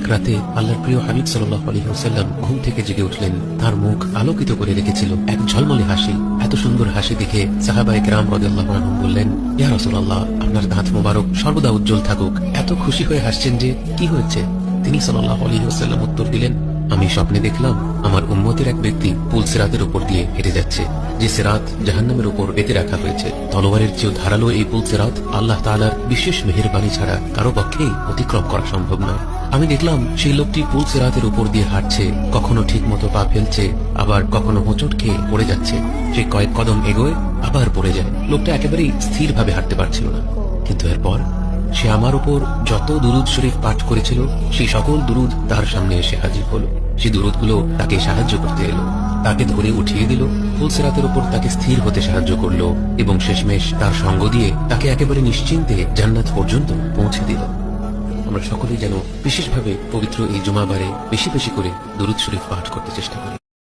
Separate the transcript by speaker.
Speaker 1: এক রাতে আল্লাহর প্রিয় হাবিব সাল্লাল্লাহু আলাইহি ওয়াসাল্লাম ঘুম থেকে জেগে উঠলেন। তার মুখ আলোকিত করে রেখেছিল এক ঝলমলে হাসি। এত সুন্দর হাসি দেখে সাহাবায়ে কেরাম রাদিয়াল্লাহু আনহুম বললেন, ইয়া রাসূলুল্লাহ, আপনার দাঁত মোবারক সর্বদা উজ্জ্বল থাকুক। এত খুশি হয়ে হাসছেন যে, কি হয়েছে? তিনি সাল্লাল্লাহু আলাইহি ওয়াসাল্লাম উত্তর দিলেন, আমি স্বপ্নে দেখলাম আমার উম্মতের এক ব্যক্তি পুল সিরাতের উপর দিয়ে হেঁটে যাচ্ছে, যে সিরাত জাহান্নামের উপর বেঁধে রাখা হয়েছে। তলোয়ারের চেয়েও ধারালো এই পুল সিরাত আল্লাহ তাআলার বিশেষ মেহেরবানি ছাড়া কারো পক্ষেই অতিক্রম করা সম্ভব নয়। আমি দেখলাম সেই লোকটি পুল সিরাতের উপর দিয়ে হাঁটছে, কখনো ঠিক মতো পা ফেলছে, আবার কখনো হোঁচট খেয়ে পড়ে যাচ্ছে। সে কয়েক কদম এগোয়, আবার পড়ে যায়। লোকটা একেবারেই স্থিরভাবে হাঁটতে পারছিল না। কিন্তু এরপর সে আমার উপর যত দুরুদ শরীফ পাঠ করেছিল, সেই সকল দুরুদ তার সামনে এসে হাজির হলো। সেই দুরুদগুলো তাকে সাহায্য করতে এলো, তাকে ধরে উঠিয়ে দিল, পুল সিরাতের উপর তাকে স্থির হতে সাহায্য করলো এবং শেষমেশ তার সঙ্গ দিয়ে তাকে একেবারে নিশ্চিন্তে জান্নাত পর্যন্ত পৌঁছে দিল। আমরা সকলেই যেন বিশেষভাবে পবিত্র এই জুমাবারে বেশি বেশি করে দুরুদ শরীফ পাঠ করতে চেষ্টা করি।